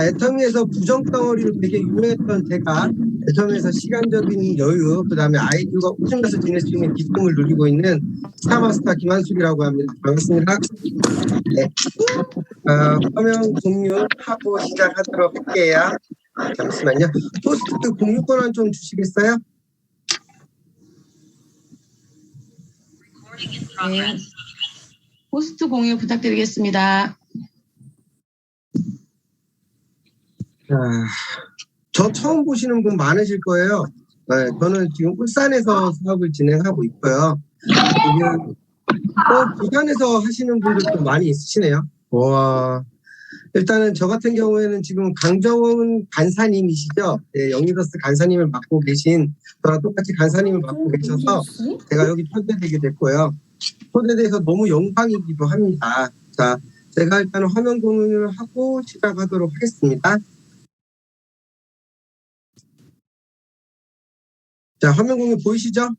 애터미에서 부정덩어리로 되게 유명했던 제가 애터미에서 시간적인 여유, 그 다음에 아이들과 웃으면서 지낼 수 있는 기쁨을 누리고 있는 스타마스터 김한숙이라고 합니다. 반갑습니다. 네. 화면 공유하고 시작하도록 할게요. 잠시만요. 호스트 공유 권한 좀 주시겠어요? 네. 호스트 공유 부탁드리겠습니다. 저 처음 보시는 분 많으실 거예요. 네, 저는 지금 울산에서 사업을 진행하고 있고요. 부산에서 하시는 분들도 많이 있으시네요. 와, 일단은 저 같은 경우에는 지금 강정훈 간사님이시죠? 네, 영리더스 간사님을 맡고 계신 저랑 똑같이 간사님을 맡고 계셔서 제가 여기 초대되게 됐고요. 초대돼서 너무 영광이기도 합니다. 자, 제가 일단 화면 공유를 하고 시작하도록 하겠습니다. 자, 화면 공유 보이시죠?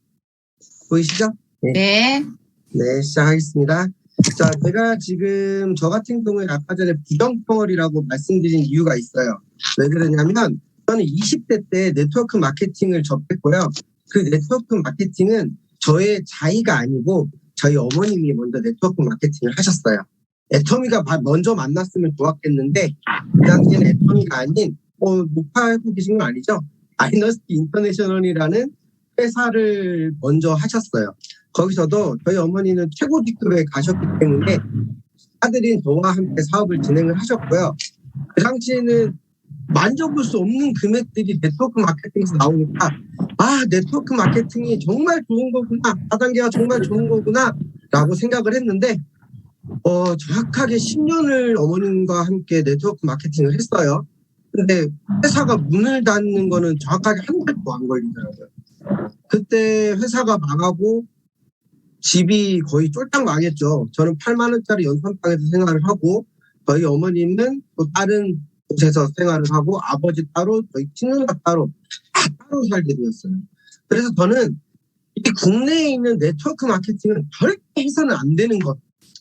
보이시죠? 네. 네, 시작하겠습니다. 자, 제가 지금 저 같은 경우에 아까 전에 부정덩어리라고 말씀드린 이유가 있어요. 왜 그러냐면 저는 20대 때 네트워크 마케팅을 접했고요. 그 네트워크 마케팅은 저의 자의가 아니고 저희 어머님이 먼저 네트워크 마케팅을 하셨어요. 애터미가 먼저 만났으면 좋았겠는데 그 당시에는 애터미가 아닌 녹화하고 계신 건 아니죠? 다이너스티 인터내셔널이라는 회사를 먼저 하셨어요. 거기서도 저희 어머니는 최고 직급에 가셨기 때문에 아들인 저와 함께 사업을 진행을 하셨고요. 그 당시에는 만져볼 수 없는 금액들이 네트워크 마케팅에서 나오니까 네트워크 마케팅이 정말 좋은 거구나, 다단계가 정말 좋은 거구나 라고 생각을 했는데 정확하게 10년을 어머님과 함께 네트워크 마케팅을 했어요. 근데 회사가 문을 닫는 거는 정확하게 한 달도 안 걸리더라고요. 그때 회사가 망하고 집이 거의 쫄딱 망했죠. 저는 8만 원짜리 연탄방에서 생활을 하고 저희 어머니는 또 다른 곳에서 생활을 하고 아버지 따로 저희 친누나 따로 다 따로 살게 되었어요. 그래서 저는 이 국내에 있는 네트워크 마케팅은 절대 해서는 안 되는 것,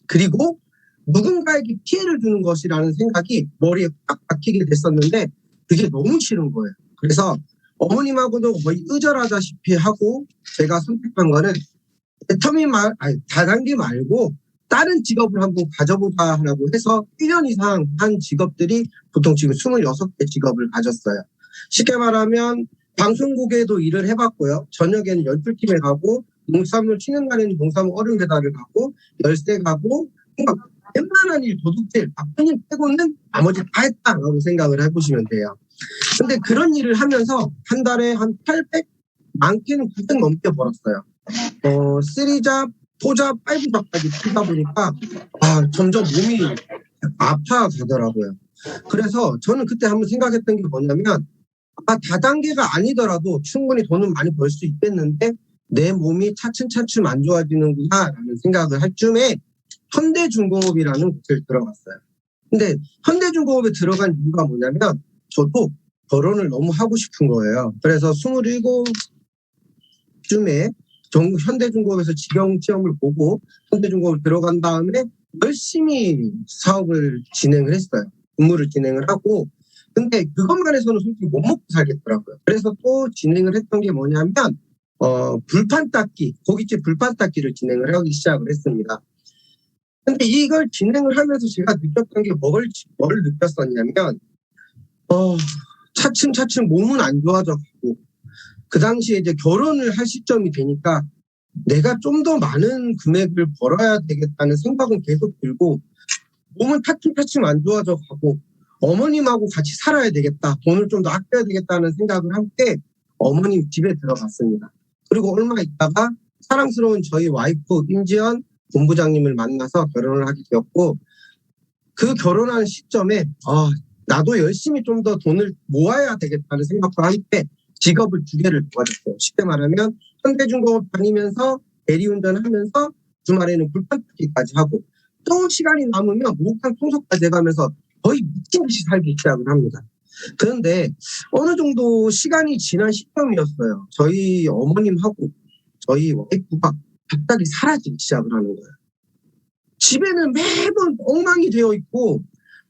그리고 누군가에게 피해를 주는 것이라는 생각이 머리에 딱 박히게 됐었는데 그게 너무 싫은 거예요. 그래서 어머님하고도 거의 의절하다시피 하고 제가 선택한 거는 애터미 다단계 말고 다른 직업을 한번 가져보자라고 해서 1년 이상 한 직업들이 보통 지금 26개 직업을 가졌어요. 쉽게 말하면 방송국에도 일을 해봤고요. 저녁에는 연출팀에 가고 농산물 치는 날에는 농산물 얼음 배달을 가고 열쇠 가고 웬만한 일 도둑질 바쁜 빼고는 나머지 다 했다라고 생각을 해보시면 돼요. 근데 그런 일을 하면서 한 달에 한 800, 많게는 900 넘게 벌었어요. 3잡, 4잡, 5잡까지 뛰다 보니까 점점 몸이 아파가더라고요. 그래서 저는 그때 한번 생각했던 게 뭐냐면 다단계가 아니더라도 충분히 돈은 많이 벌 수 있겠는데 내 몸이 차츰차츰 안 좋아지는구나 라는 생각을 할 쯤에 현대중공업이라는 곳을 들어갔어요. 근데 현대중공업에 들어간 이유가 뭐냐면 저도 결혼을 너무 하고 싶은 거예요. 그래서 27쯤에 현대중공업에서 직영시험을 보고 현대중공업을 들어간 다음에 열심히 사업을 진행을 했어요. 업무를 진행을 하고 근데 그것만 해서는 솔직히 못 먹고 살겠더라고요. 그래서 또 진행을 했던 게 뭐냐면 불판 닦기, 고깃집 불판 닦기를 진행을 하기 시작을 했습니다. 근데 이걸 진행을 하면서 제가 느꼈던 게 뭘 느꼈었냐면 차츰차츰 몸은 안 좋아져 가고 그 당시에 이제 결혼을 할 시점이 되니까 내가 좀 더 많은 금액을 벌어야 되겠다는 생각은 계속 들고 몸은 차츰차츰 안 좋아져 가고 어머님하고 같이 살아야 되겠다, 돈을 좀 더 아껴야 되겠다는 생각을 함께 어머님 집에 들어갔습니다. 그리고 얼마 있다가 사랑스러운 저희 와이프 임지연 본부장님을 만나서 결혼을 하게 되었고 그 결혼하는 시점에 나도 열심히 좀 더 돈을 모아야 되겠다는 생각과 함께 직업을 2개를 도와줬어요. 쉽게 말하면 현대중공업 다니면서 대리운전하면서 주말에는 불판 닦기까지 하고 또 시간이 남으면 목욕탕 청소까지 해가면서 거의 미친 듯이 살기 시작을 합니다. 그런데 어느 정도 시간이 지난 시점이었어요. 저희 어머님하고 저희 와이프가 갑자기 사라지기 시작을 하는 거예요. 집에는 매번 엉망이 되어 있고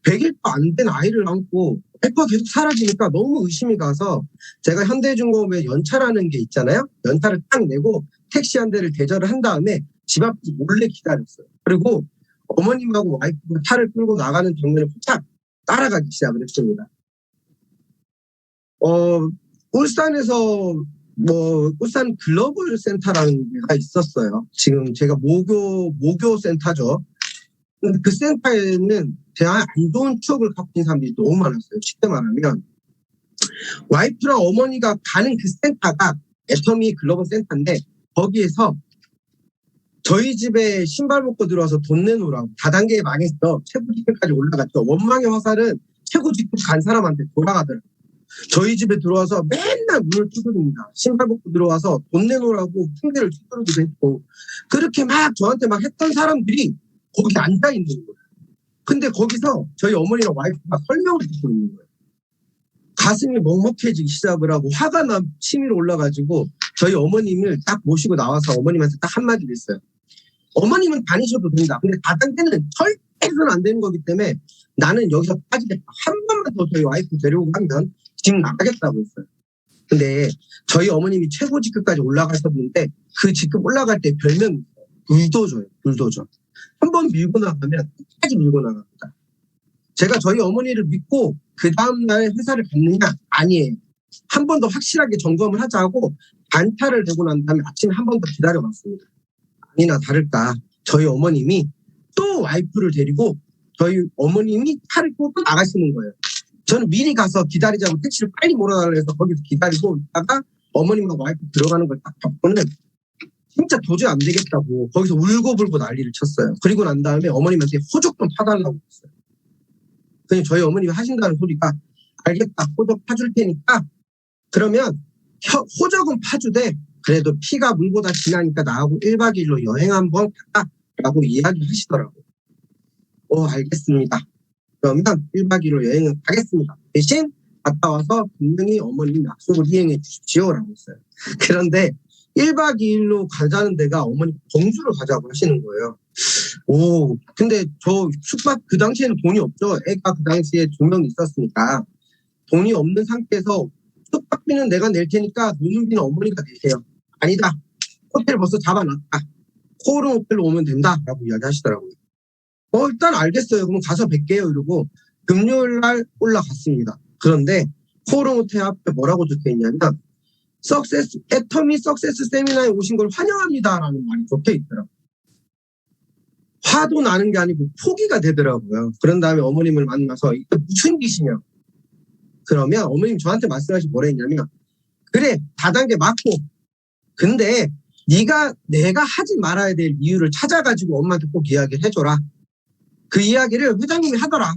100일도 안 된 아이를 안고 와이프가 계속 사라지니까 너무 의심이 가서 제가 현대중공업에 연차라는 게 있잖아요. 연차를 딱 내고 택시 한 대를 대절을 한 다음에 집 앞에서 몰래 기다렸어요. 그리고 어머님하고 와이프가 차를 끌고 나가는 장면을 쫙 따라가기 시작을 했습니다. 울산에서 울산 글로벌 센터라는 데가 있었어요. 지금 제가 모교 센터죠. 근데 그 센터에는 대화에 안 좋은 추억을 갖고 있는 사람들이 너무 많았어요. 쉽게 말하면 와이프랑 어머니가 가는 그 센터가 애터미 글로벌 센터인데 거기에서 저희 집에 신발 벗고 들어와서 돈 내놓으라고 다단계에 망했어. 최고 직급까지 올라갔죠. 원망의 화살은 최고 직급 간 사람한테 돌아가더라고요. 저희 집에 들어와서 맨날 문을 두드립니다. 신발 벗고 들어와서 돈 내놓으라고 핑계를 두드리기도 했고 그렇게 막 저한테 막 했던 사람들이 거기 앉아 있는 거예요. 근데 거기서 저희 어머니랑 와이프가 설명을 듣고 있는 거예요. 가슴이 먹먹해지기 시작을 하고 화가 치밀어 올라가지고 저희 어머님을 딱 모시고 나와서 어머님한테 딱 한마디를 했어요. 어머님은 다니셔도 된다. 근데 다단계는 절대 해서는 안 되는 거기 때문에 나는 여기서 빠지겠다. 한 번만 더 저희 와이프 데려오고 하면 집 나가겠다고 했어요. 근데 저희 어머님이 최고 직급까지 올라가셨는데 그 직급 올라갈 때 별명이 불도저예요. 불도저. 한 번 밀고 나가면 끝까지 밀고 나갑니다. 제가 저희 어머니를 믿고 그 다음날 회사를 갔느냐? 아니에요. 한 번 더 확실하게 점검을 하자고 반차를 내고 난 다음에 아침에 한 번 더 기다려봤습니다. 아니나 다를까 저희 어머님이 또 와이프를 데리고 저희 어머님이 차를 끌고 나가시는 거예요. 저는 미리 가서 기다리자고 택시를 빨리 몰아달라고 해서 거기서 기다리고 있다가 어머님하고 와이프 들어가는 걸 딱 봤고는 진짜 도저히 안 되겠다고 거기서 울고불고 난리를 쳤어요. 그리고 난 다음에 어머님한테 호적 좀 파달라고 했어요. 그냥 저희 어머님이 하신다는 소리가 알겠다. 호적 파줄 테니까 그러면 호적은 파주되 그래도 피가 물보다 진하니까 나하고 1박 2일로 여행 한번 갈까? 라고 이야기하시더라고요. 알겠습니다. 그러면 1박 2일로 여행을 가겠습니다. 대신 갔다 와서 분명히 어머님 약속을 이행해 주십시오. 라고 했어요. 그런데 1박 2일로 가자는 데가 어머니 경주를 가자고 하시는 거예요. 근데 저 숙박 그 당시에는 돈이 없죠. 애가 그 당시에 2명 있었으니까 돈이 없는 상태에서 숙박비는 내가 낼 테니까 노는비는 어머니가 내세요. 아니다. 호텔 벌써 잡아놨다. 코오롱 호텔로 오면 된다. 라고 이야기하시더라고요. 일단 알겠어요. 그럼 가서 뵐게요. 이러고 금요일 날 올라갔습니다. 그런데 코오롱 호텔 앞에 뭐라고 적혀있냐면 애터미 석세스 세미나에 오신 걸 환영합니다라는 말이 적혀있더라고요. 화도 나는 게 아니고 포기가 되더라고요. 그런 다음에 어머님을 만나서 이게 무슨 짓이냐. 그러면 어머님 저한테 말씀하신 뭐라 했냐면 그래 다단계 맞고 근데 내가 하지 말아야 될 이유를 찾아가지고 엄마한테 꼭 이야기를 해줘라. 그 이야기를 회장님이 하더라.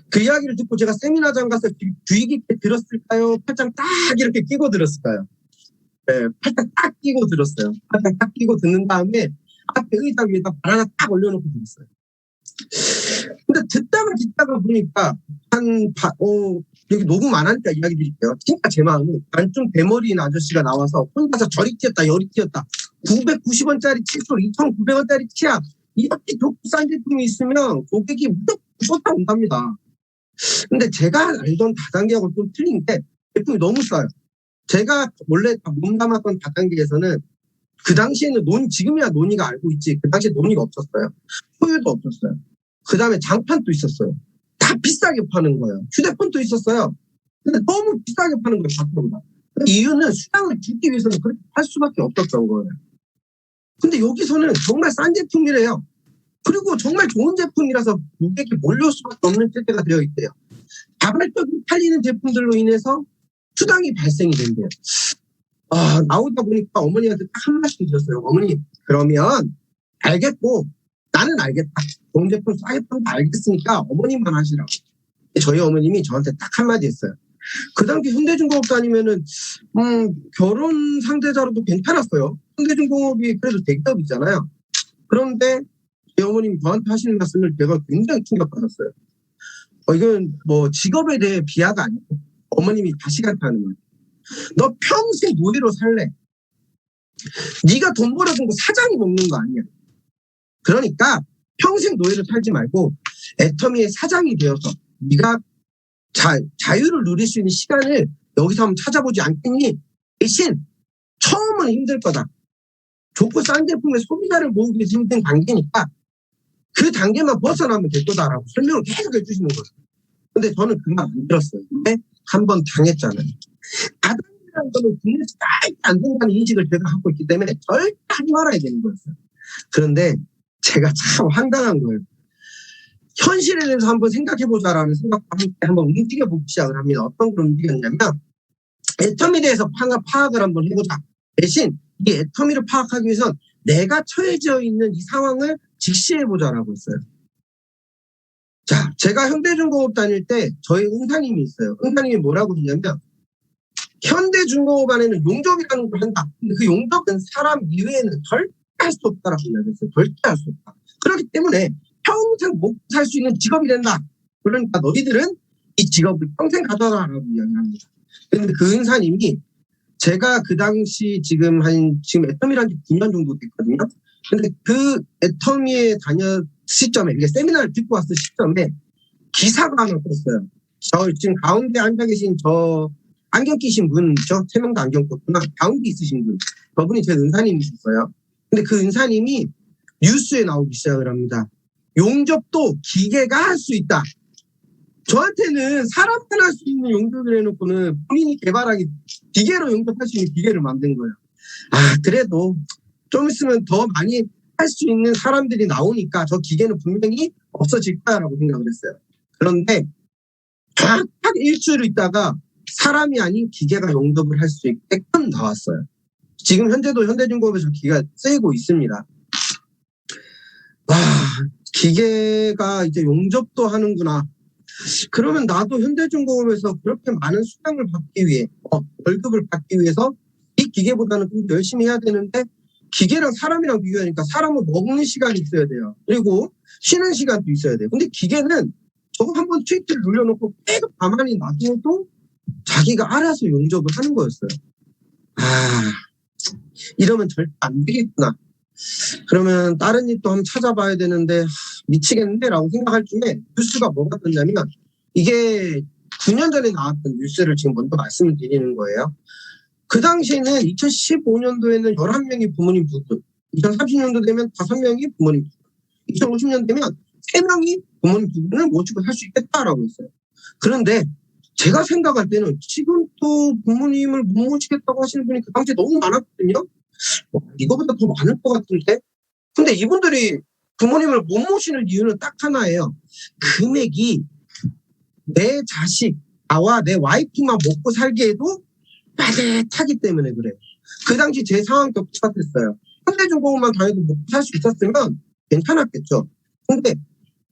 그 이야기를 듣고 제가 세미나장 가서 주의 깊게 들었을까요? 팔짱 딱 이렇게 끼고 들었을까요? 네, 팔짱 딱 끼고 들었어요. 팔짱 딱 끼고 듣는 다음에 앞에 의자 위에다 발 하나 딱 올려놓고 들었어요. 근데 듣다가 보니까 여기 녹음 안 하니까 이야기 드릴게요. 진짜 제 마음은 좀 대머리인 아저씨가 나와서 혼자서 저리 튀었다 여리 튀었다 990원짜리 칫솔 2,900원짜리 치약 이렇게 좋고 싼 제품이 있으면 고객이 무조건 쏟아온답니다. 근데 제가 알던 다단계하고 좀 틀린 게 제품이 너무 싸요. 제가 원래 몸담았던 다단계에서는 그 당시에는 지금이야 논의가 알고 있지 그 당시에 논의가 없었어요. 소유도 없었어요. 그 다음에 장판도 있었어요. 다 비싸게 파는 거예요. 휴대폰도 있었어요. 근데 너무 비싸게 파는 거예요. 바꾸보다. 이유는 수량을 줄기 위해서는 그렇게 팔 수밖에 없었던 거예요. 근데 여기서는 정말 싼 제품이래요. 그리고 정말 좋은 제품이라서 고객이 몰려올 수밖에 없는 체제가 되어 있대요. 자발적으로 팔리는 제품들로 인해서 수당이 발생이 된대요. 나오다 보니까 어머니한테 딱 한 말씀 드렸어요. 어머니 그러면 알겠고 나는 알겠다. 좋은 제품 싸게 판다 알겠으니까 어머님만 하시라고. 저희 어머님이 저한테 딱 한마디 했어요. 그 당시 현대중공업 다니면은 결혼 상대자로도 괜찮았어요. 현대중공업이 그래도 대기업이잖아요. 그런데 제 어머님이 저한테 하시는 말씀을 제가 굉장히 충격받았어요. 이건 직업에 대해 비하가 아니고 어머님이 다시간테 하는 말. 너 평생 노예로 살래. 네가 돈 벌어준 거 사장이 먹는 거 아니야. 그러니까 평생 노예로 살지 말고 애터미의 사장이 되어서 네가 자유를 누릴 수 있는 시간을 여기서 한번 찾아보지 않겠니? 대신 처음은 힘들 거다. 좋고 싼 제품의 소비자를 모으기 위해서 힘든 단계니까 그 단계만 벗어나면 될 거다라고 설명을 계속 해주시는 거예요. 근데 저는 그 말 안 들었어요. 근데 한 번 당했잖아요. 다단이라는 거는 국내에서 안 된다는 인식을 제가 갖고 있기 때문에 절대 하지 말아야 되는 거였어요. 그런데 제가 참 황당한 거예요. 현실에 대해서 한번 생각해보자라는 생각과 함께 한번 움직여보기 시작을 합니다. 어떤 걸 움직였냐면 애터미에 대해서 파악을 한번 해보자. 대신 이 애터미를 파악하기 위해선 내가 처해져 있는 이 상황을 직시해보자라고 했어요. 자, 제가 현대중공업 다닐 때 저희 은사님이 있어요. 은사님이 뭐라고 했냐면 현대중공업 안에는 용접이라는 걸 한다. 근데 그 용접은 사람 이외에는 절대 할 수 없다라고 이야기했어요. 절대 할 수 없다. 그렇기 때문에 평생 먹고 살 수 있는 직업이 된다. 그러니까 너희들은 이 직업을 평생 가져라라고 이야기합니다. 근데 그 은사님이 제가 그 당시 지금 애터미란 지 9년 정도 됐거든요. 근데 그 애터미에 시점에, 이게 세미나를 듣고 왔을 시점에 기사가 하나 떴어요. 저 지금 가운데 앉아 계신 저 안경 끼신 분이죠? 3명 다 안경 꼈구나. 가운데 있으신 분. 저분이 제 은사님이셨어요. 근데 그 은사님이 뉴스에 나오기 시작을 합니다. 용접도 기계가 할 수 있다. 저한테는 사람만 할 수 있는 용접을 해놓고는 본인이 개발하기 기계로 용접할 수 있는 기계를 만든 거예요. 그래도 좀 있으면 더 많이 할 수 있는 사람들이 나오니까 저 기계는 분명히 없어질 거야라고 생각을 했어요. 그런데 정확하게 일주일 있다가 사람이 아닌 기계가 용접을 할 수 있게끔 나왔어요. 지금 현재도 현대중공업에서 기계가 쓰이고 있습니다. 기계가 이제 용접도 하는구나. 그러면 나도 현대중공업에서 그렇게 많은 수당을 받기 위해 월급을 받기 위해서 이 기계보다는 좀 열심히 해야 되는데 기계랑 사람이랑 비교하니까 사람은 먹는 시간이 있어야 돼요. 그리고 쉬는 시간도 있어야 돼요. 근데 기계는 저거 한번 스위치를 눌러놓고 계속 가만히 놔둬도 자기가 알아서 용접을 하는 거였어요. 이러면 절대 안 되겠구나. 그러면 다른 일도 한번 찾아봐야 되는데 미치겠는데 라고 생각할 중에 뉴스가 뭐가 떴냐면 이게 9년 전에 나왔던 뉴스를 지금 먼저 말씀을 드리는 거예요. 그 당시에는 2015년도에는 11명이 부모님 두 분, 2030년도 되면 5명이 부모님 두 분, 2050년 되면 3명이 부모님 두 분을 모시고 살 수 있겠다라고 했어요. 그런데 제가 생각할 때는 지금 또 부모님을 못 모시겠다고 하시는 분이 그 당시에 너무 많았거든요. 이거보다 더 많을 것 같은데? 근데 이분들이 부모님을 못 모시는 이유는 딱 하나예요. 금액이 내 자식, 나와 내 와이프만 먹고 살기에도 빠듯하기 때문에 그래요. 그 당시 제 상황도 똑같았어요. 현대중공업만 다녀도 먹고 살 수 있었으면 괜찮았겠죠. 근데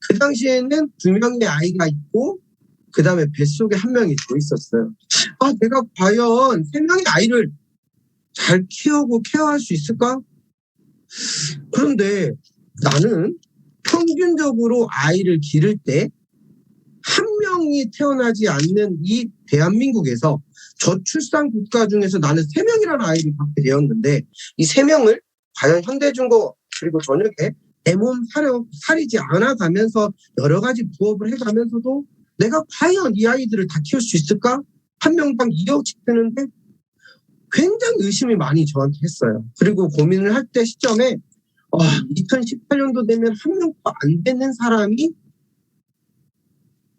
그 당시에는 2명의 아이가 있고 그 다음에 뱃속에 1명이 더 있었어요. 내가 과연 3명의 아이를 잘 키우고 케어할 수 있을까? 그런데 나는 평균적으로 아이를 기를 때 1명이 태어나지 않는 이 대한민국에서 저출산 국가 중에서 나는 3명이라는 아이를 갖게 되었는데 이 3명을 과연 현대중공업 그리고 저녁에 내 몸 사리지 않아가면서 여러 가지 부업을 해가면서도 내가 과연 이 아이들을 다 키울 수 있을까? 1명당 2억씩 드는데 굉장히 의심이 많이 저한테 했어요. 그리고 고민을 할 때 시점에 2018년도 되면 1명도 안 되는 사람이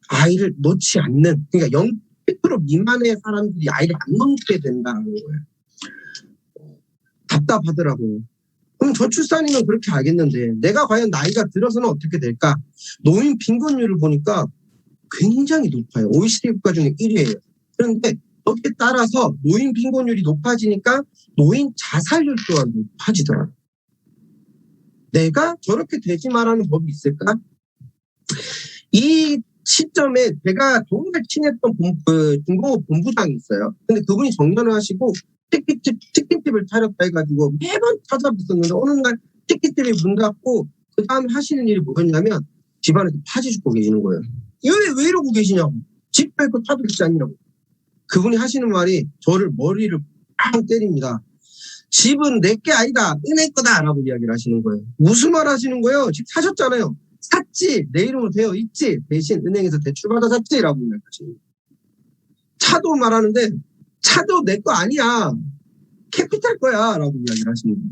아이를 놓지 않는, 그러니까 0% 미만의 사람들이 아이를 안 놓게 된다는 거예요. 답답하더라고요. 그럼 저출산이면 그렇게 알겠는데 내가 과연 나이가 들어서는 어떻게 될까? 노인 빈곤율을 보니까 굉장히 높아요. OECD 국가 중에 1위예요. 그런데 거기에 따라서 노인 빈곤율이 높아지니까 노인 자살률 또한 높아지더라고요. 내가 저렇게 되지 말라는 법이 있을까? 이 시점에 제가 정말 친했던 중공업 본부장이 있어요. 근데 그분이 정년을 하시고 치킨집을 차렸다 해가지고 매번 찾아뵀었는데 어느 날 치킨집이 문 닫고 그 다음에 하시는 일이 뭐였냐면 집안에서 파지 줍고 계시는 거예요. 왜 이러고 계시냐고. 집 뺏고 차도 있지 않냐고. 그분이 하시는 말이 저를 머리를 빵 때립니다. 집은 내게 아니다. 은행 거다. 라고 이야기를 하시는 거예요. 무슨 말 하시는 거예요? 집 사셨잖아요. 샀지. 내 이름으로 되어 있지. 대신 은행에서 대출받아 샀지라고 이야기하십니다. 차도 말하는데 차도 내 거 아니야. 캐피탈 거야 라고 이야기를 하시는 거예요.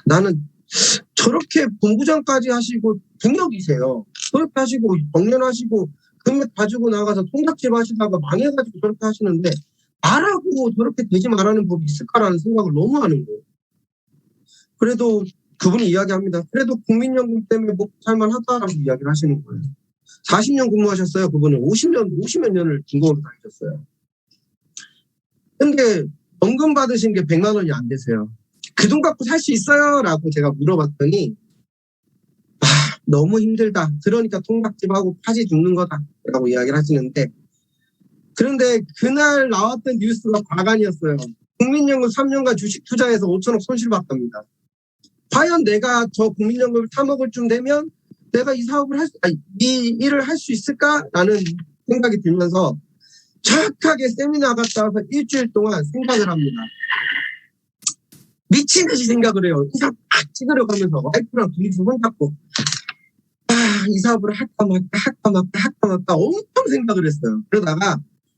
나는 저렇게 본부장까지 하시고 능력이세요. 그렇게 하시고 정년하시고 금액 가지고 나가서 통닭집 하시다가 망해가지고 저렇게 하시는데 말하고 저렇게 되지 말라는 법이 있을까라는 생각을 너무 하는 거예요. 그래도 그분이 이야기합니다. 그래도 국민연금 때문에 먹고 살만하다라고 이야기를 하시는 거예요. 40년 근무하셨어요. 그분은 50몇 년을 중공업을 다니셨어요. 근데 연금 받으신 게 100만 원이 안 되세요. 그 돈 갖고 살 수 있어요? 라고 제가 물어봤더니 너무 힘들다. 그러니까 통닭집하고 파지 죽는 거다. 라고 이야기를 하시는데 그런데 그날 나왔던 뉴스가 과간이었어요. 국민연금 3년간 주식 투자해서 5천억 손실 봤답니다. 과연 내가 저 국민연금을 타먹을 쯤 되면 내가 이 사업을 이 일을 할 수 있을까라는 생각이 들면서 정확하게 세미나 갔다 와서 일주일 동안 생각을 합니다. 미친 듯이 생각을 해요. 이 사업 딱 찍으려고 하면서 와이프랑 둘이 손잡고 이 사업을 할까 말까 엄청 생각을 했어요. 그러다가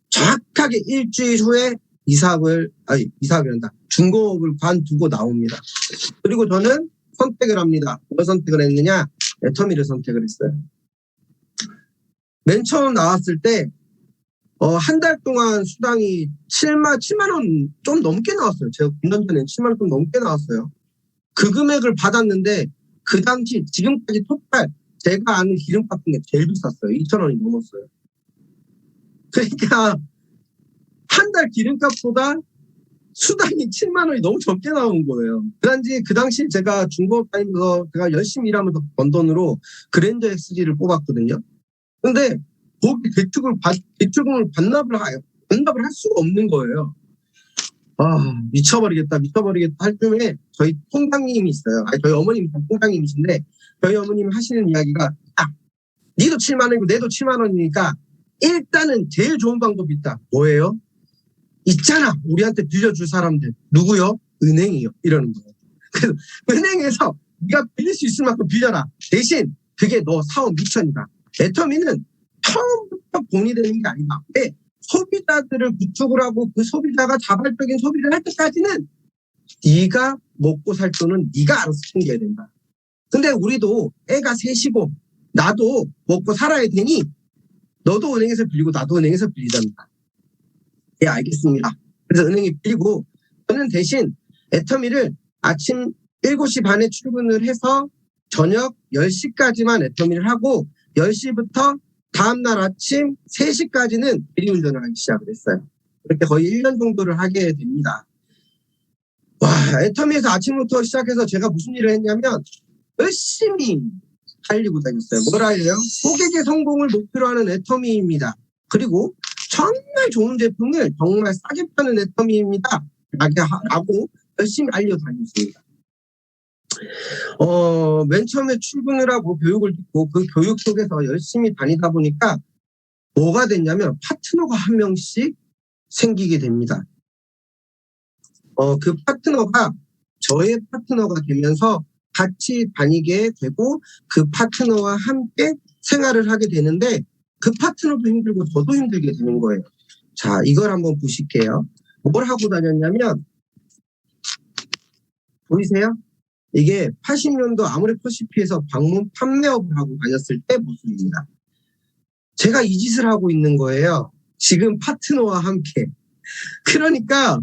정확하게 일주일 후에 이사업이란다. 중공업을 관두고 나옵니다. 그리고 저는 선택을 합니다. 뭘 선택을 했느냐? 애터미를 선택을 했어요. 맨 처음 나왔을 때 한 달 동안 수당이 7만 원 좀 넘게 나왔어요. 제가 9년 전에 7만 원 좀 넘게 나왔어요. 그 금액을 받았는데 그 당시 지금까지 톱발 제가 아는 기름값 중에 제일 비쌌어요. 2,000원이 넘었어요. 그러니까 한 달 기름값보다 수당이 7만 원이 너무 적게 나온 거예요. 그 당시 제가 중고업 다니면서 제가 열심히 일하면서 번 돈으로 그랜저 XG를 뽑았거든요. 근데 거기 대출금을 반납을 할 수가 없는 거예요. 미쳐버리겠다 할 쯤에 저희 통장님이 있어요. 저희 어머님이 통장님이신데 저희 어머님이 하시는 이야기가 니도 7만 원이고 내도 7만 원이니까 일단은 제일 좋은 방법이 있다. 뭐예요? 있잖아. 우리한테 빌려줄 사람들. 누구요? 은행이요. 이러는 거예요. 그래서 은행에서 네가 빌릴 수 있을 만큼 빌려라. 대신 그게 너 사업 미천이다. 애터미는 처음부터 돈이 되는 게 아니다. 왜? 소비자들을 구축을 하고 그 소비자가 자발적인 소비를 할 때까지는 네가 먹고 살 돈은 네가 알아서 챙겨야 된다. 근데 우리도 애가 셋이고 나도 먹고 살아야 되니 너도 은행에서 빌리고 나도 은행에서 빌리자입니다. 예, 알겠습니다. 그래서 은행에 빌리고 저는 대신 애터미를 아침 7시 반에 출근을 해서 저녁 10시까지만 애터미를 하고 10시부터 다음날 아침 3시까지는 대리운전을 하기 시작을 했어요. 그렇게 거의 1년 정도를 하게 됩니다. 애터미에서 아침부터 시작해서 제가 무슨 일을 했냐면 열심히 달리고 다녔어요. 뭐라해요? 고객의 성공을 목표로 하는 애터미입니다. 그리고 정말 좋은 제품을 정말 싸게 파는 애터미입니다. 라고 열심히 알려다녔습니다. 맨 처음에 출근을 하고 교육을 듣고 그 교육 속에서 열심히 다니다 보니까 뭐가 됐냐면 파트너가 한 명씩 생기게 됩니다. 그 파트너가 저의 파트너가 되면서 같이 다니게 되고 그 파트너와 함께 생활을 하게 되는데 그 파트너도 힘들고 저도 힘들게 되는 거예요. 자, 이걸 한번 보실게요. 뭘 하고 다녔냐면 보이세요? 이게 80년도 아모레퍼시피에서 방문 판매업을 하고 다녔을 때 모습입니다. 제가 이 짓을 하고 있는 거예요. 지금 파트너와 함께. 그러니까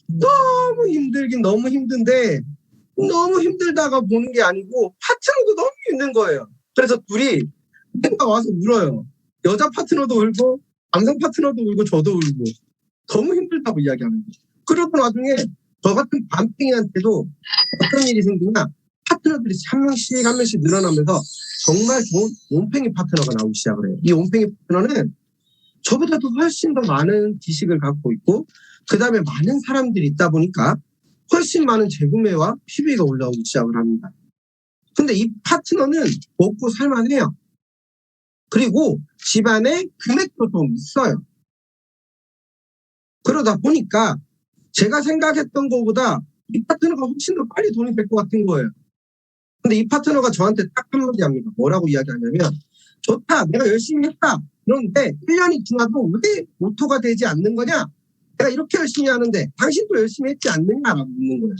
너무 힘들긴 너무 힘든데 너무 힘들다가 보는 게 아니고 파트너도 너무 힘든 거예요. 그래서 둘이 맨날 와서 울어요. 여자 파트너도 울고 남성 파트너도 울고 저도 울고 너무 힘들다고 이야기하는 거예요. 그러고 나중에 저 같은 밤탱이한테도 어떤 일이 생기냐 파트너들이 한 명씩 늘어나면서 정말 좋은 온팽이 파트너가 나오기 시작을 해요. 이 온팽이 파트너는 저보다도 훨씬 더 많은 지식을 갖고 있고 그 다음에 많은 사람들이 있다 보니까 훨씬 많은 재구매와 PB가 올라오기 시작을 합니다. 근데 이 파트너는 먹고 살만해요. 그리고 집안에 금액도 좀 있어요. 그러다 보니까 제가 생각했던 것보다 이 파트너가 훨씬 더 빨리 돈이 될 것 같은 거예요. 근데 이 파트너가 저한테 딱 한마디 합니다. 뭐라고 이야기하냐면 좋다. 내가 열심히 했다. 그런데 1년이 지나도 왜 오토가 되지 않는 거냐? 내가 이렇게 열심히 하는데 당신도 열심히 했지 않느냐라고 묻는 거예요.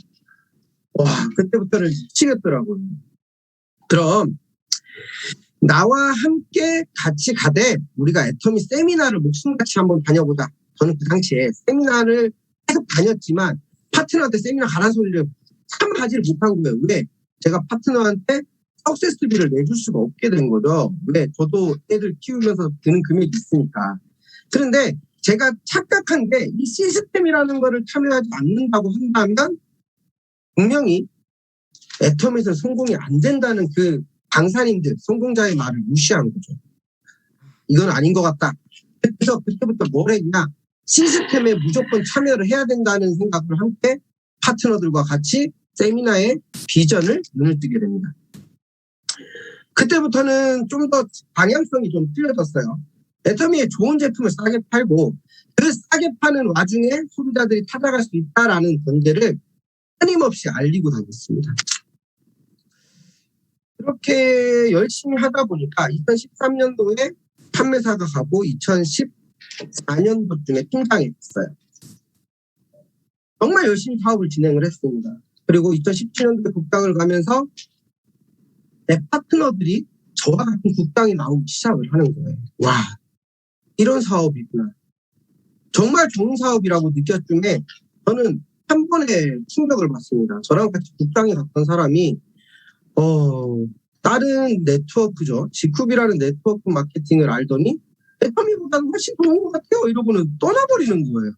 와, 그때부터는 미치겠더라고요. 그럼 나와 함께 같이 가되 우리가 애터미 세미나를 목숨같이 한번 다녀보자. 저는 그 당시에 세미나를 계속 다녔지만 파트너한테 세미나 가라는 소리를 참 하지를 못한 거예요. 왜? 제가 파트너한테 석세스비를 내줄 수가 없게 된 거죠. 왜? 저도 애들 키우면서 드는 금액이 있으니까. 그런데 제가 착각한 게 이 시스템이라는 거를 참여하지 않는다고 한다면 분명히 애터미에서 성공이 안 된다는 그 강사님들, 성공자의 말을 무시한 거죠. 이건 아닌 것 같다. 그래서 그때부터 뭘 했냐. 시스템에 무조건 참여를 해야 된다는 생각을 함께 파트너들과 같이 세미나의 비전을 눈을 뜨게 됩니다. 그때부터는 좀 더 방향성이 좀 틀려졌어요. 애터미의 좋은 제품을 싸게 팔고 그 싸게 파는 와중에 소비자들이 찾아갈 수 있다라는 전제를 끊임없이 알리고 다녔습니다. 그렇게 열심히 하다 보니까 2013년도에 판매사가 가고 2014년도쯤에 팀장이 됐어요. 정말 열심히 사업을 진행을 했습니다. 그리고 2017년도에 국장을 가면서 내 파트너들이 저와 같은 국장이 나오기 시작을 하는 거예요. 와, 이런 사업이구나. 정말 좋은 사업이라고 느꼈음에 저는 한 번에 충격을 받습니다. 저랑 같이 국장에 갔던 사람이 다른 네트워크죠. 지쿱이라는 네트워크 마케팅을 알더니 애터미보다는 훨씬 좋은 것 같아요. 이러고는 떠나버리는 거예요.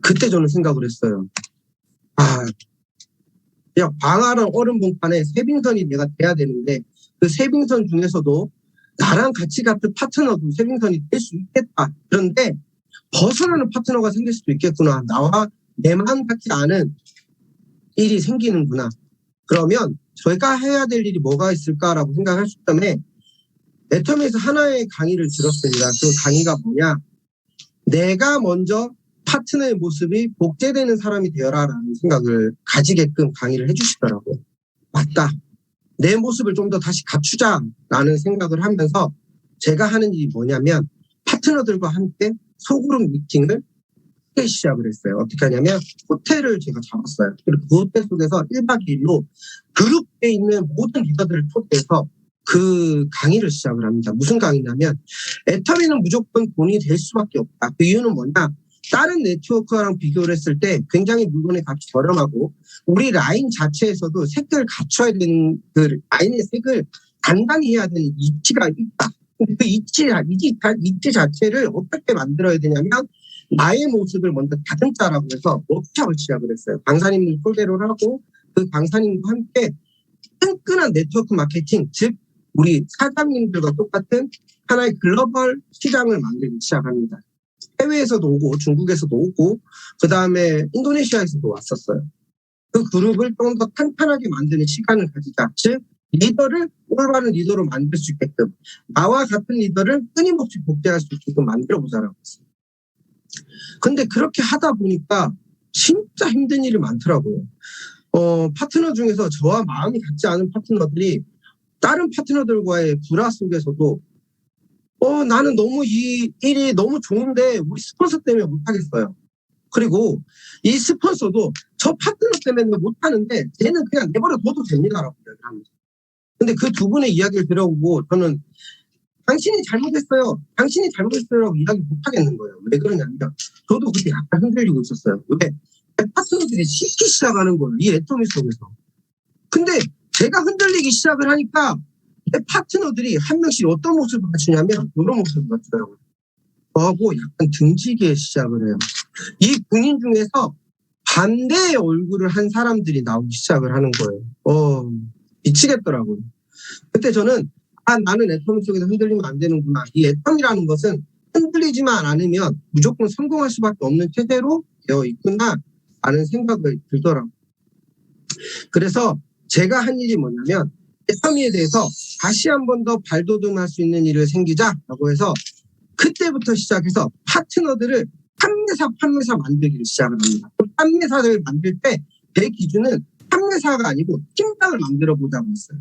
그때 저는 생각을 했어요. 그냥 광활한 얼음 봉판에 세빙선이 내가 돼야 되는데 그 세빙선 중에서도 나랑 같이 같은 파트너도 세빙선이 될 수 있겠다. 그런데 벗어나는 파트너가 생길 수도 있겠구나. 나와 내 마음 같지 않은 일이 생기는구나. 그러면 저희가 해야 될 일이 뭐가 있을까라고 생각할 시점에 애터미에서 하나의 강의를 들었습니다. 그 강의가 뭐냐. 내가 먼저 파트너의 모습이 복제되는 사람이 되어라라는 생각을 가지게끔 강의를 해주시더라고요. 맞다. 내 모습을 좀 더 다시 갖추자라는 생각을 하면서 제가 하는 일이 뭐냐면 파트너들과 함께 소그룹 미팅을 크게 시작을 했어요. 어떻게 하냐면 호텔을 제가 잡았어요. 그리고 그 호텔 속에서 1박 2일로 그룹에 있는 모든 리더들을 초대해서 그 강의를 시작을 합니다. 무슨 강의냐면 애터미는 무조건 돈이 될 수밖에 없다. 그 이유는 뭐냐? 다른 네트워크랑 비교를 했을 때 굉장히 물건의 값이 저렴하고 우리 라인 자체에서도 색을 갖춰야 되는 그 라인의 색을 단단히 해야 되는 이치가 있다. 그 이치 자체를 어떻게 만들어야 되냐면 나의 모습을 먼저 다듬자라고 해서 워크숍을 시작을 했어요. 강사님을 토대로 하고 그 강사님과 함께 끈끈한 네트워크 마케팅, 즉 우리 사장님들과 똑같은 하나의 글로벌 시장을 만들기 시작합니다. 해외에서도 오고 중국에서도 오고 그 다음에 인도네시아에서도 왔었어요. 그 그룹을 좀 더 탄탄하게 만드는 시간을 가지자. 즉 리더를 올바른 리더로 만들 수 있게끔 나와 같은 리더를 끊임없이 복제할 수 있게끔 만들어보자라고 했어요. 근데 그렇게 하다 보니까 진짜 힘든 일이 많더라고요. 파트너 중에서 저와 마음이 같지 않은 파트너들이 다른 파트너들과의 불화 속에서도 나는 너무 이 일이 너무 좋은데 우리 스폰서 때문에 못하겠어요. 그리고 이 스폰서도 저 파트너 때문에 못하는데 쟤는 그냥 내버려 둬도 됩니다라고 이야기합니다. 근데 그 두 분의 이야기를 들어보고 저는 당신이 잘못했어요. 당신이 잘못했어요라고 이야기 못하겠는 거예요. 왜 그러냐면 저도 그때 약간 흔들리고 있었어요. 왜? 파트너들이 씻기 시작하는 거예요. 이 애터미 속에서. 근데 제가 흔들리기 시작을 하니까 파트너들이 한 명씩 어떤 모습을 갖추냐면 이런 모습을 갖추더라고요. 저하고 약간 등지게 시작을 해요. 이 군인 중에서 반대의 얼굴을 한 사람들이 나오기 시작을 하는 거예요. 미치겠더라고요. 그때 저는 나는 애터미 속에서 흔들리면 안 되는구나. 이 애터미라는 것은 흔들리지만 않으면 무조건 성공할 수밖에 없는 체제로 되어 있구나 라는 생각을 들더라고요. 그래서 제가 한 일이 뭐냐면 애터미에 대해서 다시 한 번 더 발돋움할 수 있는 일을 생기자라고 해서 그때부터 시작해서 파트너들을 판매사 만들기를 시작을 합니다. 판매사를 만들 때 제 기준은 판매사가 아니고 팀장을 만들어 보자고 했어요.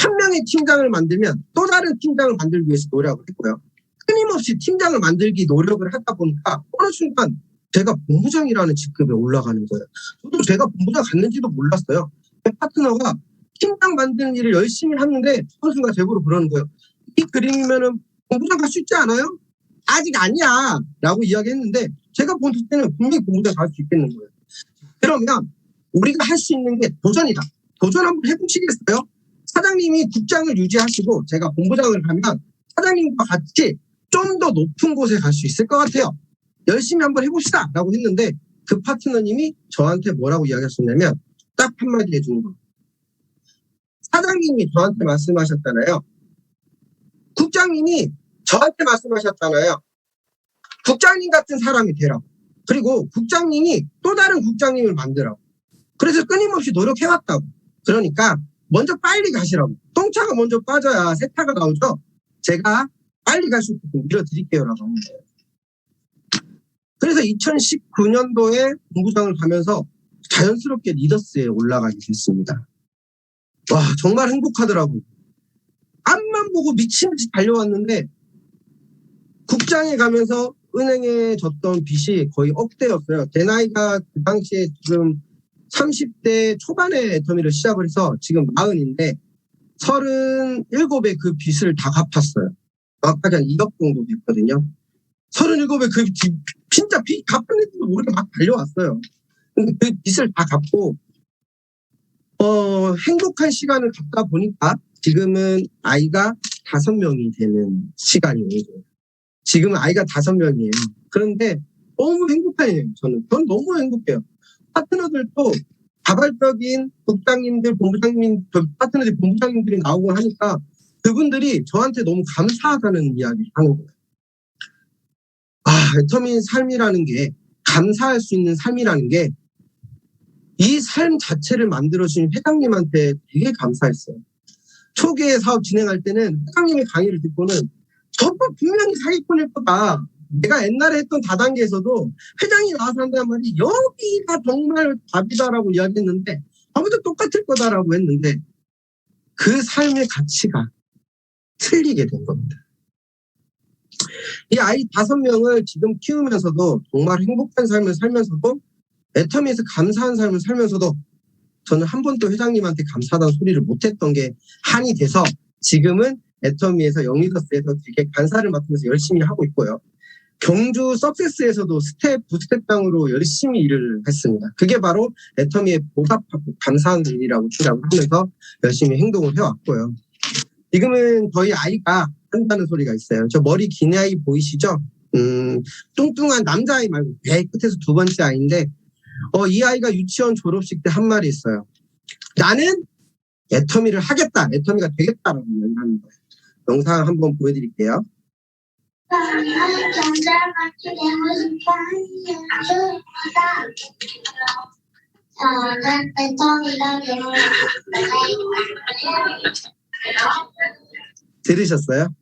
한 명의 팀장을 만들면 또 다른 팀장을 만들기 위해서 노력을 했고요. 끊임없이 팀장을 만들기 노력을 하다 보니까 어느 순간 제가 본부장이라는 직급에 올라가는 거예요. 저도 제가 본부장 갔는지도 몰랐어요. 제 파트너가 팀장 만드는 일을 열심히 하는데 어느 순간 제보로 그러는 거예요. 이 그림이면은 본부장 갈 수 있지 않아요? 아직 아니야 라고 이야기했는데 제가 본 때는 분명히 본부장 갈 수 있겠는 거예요. 그러면 우리가 할 수 있는 게 도전이다. 도전 한번 해보시겠어요? 사장님이 국장을 유지하시고 제가 본부장을 가면 사장님과 같이 좀 더 높은 곳에 갈 수 있을 것 같아요. 열심히 한번 해봅시다 라고 했는데 그 파트너님이 저한테 뭐라고 이야기하셨냐면 딱 한마디 해주는 거예요. 사장님이 저한테 말씀하셨잖아요. 국장님이 저한테 말씀하셨잖아요. 국장님 같은 사람이 되라고. 그리고 국장님이 또 다른 국장님을 만들라고. 그래서 끊임없이 노력해왔다고. 그러니까 먼저 빨리 가시라고. 똥차가 먼저 빠져야 세타가 나오죠. 제가 빨리 갈 수 있도록 밀어드릴게요라고 하는 거예요. 그래서 2019년도에 본부장을 가면서 자연스럽게 리더스에 올라가게 됐습니다. 와, 정말 행복하더라고. 앞만 보고 미친 듯이 달려왔는데 국장에 가면서 은행에 졌던 빚이 거의 억대였어요. 제 나이가 그 당시에 지금 30대 초반에 애터미를 시작을 해서 지금 40인데 37에 그 빚을 다 갚았어요. 정확하게 한 2억 정도 됐거든요. 37에 그 진짜 빚 갚았는지도 모르게 막 달려왔어요. 근데 그 빚을 다 갚고 행복한 시간을 갖다 보니까 지금은 아이가 5명이 되는 시간이 온 거예요. 지금은 아이가 5명이에요. 그런데 너무 행복해요. 저는 너무 행복해요. 파트너들도 자발적인 국장님들, 파트너들 본부장님들이 나오고 하니까 그분들이 저한테 너무 감사하다는 이야기를 하는 거예요. 애터미 삶이라는 게, 감사할 수 있는 삶이라는 게 이 삶 자체를 만들어주신 회장님한테 되게 감사했어요. 초기에 사업 진행할 때는 회장님의 강의를 듣고는 저도 분명히 사기꾼일 거다. 내가 옛날에 했던 다단계에서도 회장이 나와서 한다는 말이 여기가 정말 답이다라고 이야기했는데 아무도 똑같을 거다라고 했는데 그 삶의 가치가 틀리게 된 겁니다. 이 아이 5명을 지금 키우면서도 정말 행복한 삶을 살면서도 애터미에서 감사한 삶을 살면서도 저는 한 번도 회장님한테 감사하다는 소리를 못했던 게 한이 돼서 지금은 애터미에서 영리더스에서 되게 간사를 맡으면서 열심히 하고 있고요. 경주 석세스에서도 부스텝장으로 열심히 일을 했습니다. 그게 바로 애터미의 보답하고 감사한 일이라고 주장하면서 열심히 행동을 해왔고요. 지금은 저희 아이가 한다는 소리가 있어요. 저 머리 긴 아이 보이시죠? 뚱뚱한 남자아이 말고 배 끝에서 2번째 아이인데 이 아이가 유치원 졸업식 때 한 말이 있어요. 나는 애터미를 하겠다. 애터미가 되겠다라고 얘기하는 거예요. 영상 한번 보여드릴게요. 저는 애터미가 되고 들으셨어요?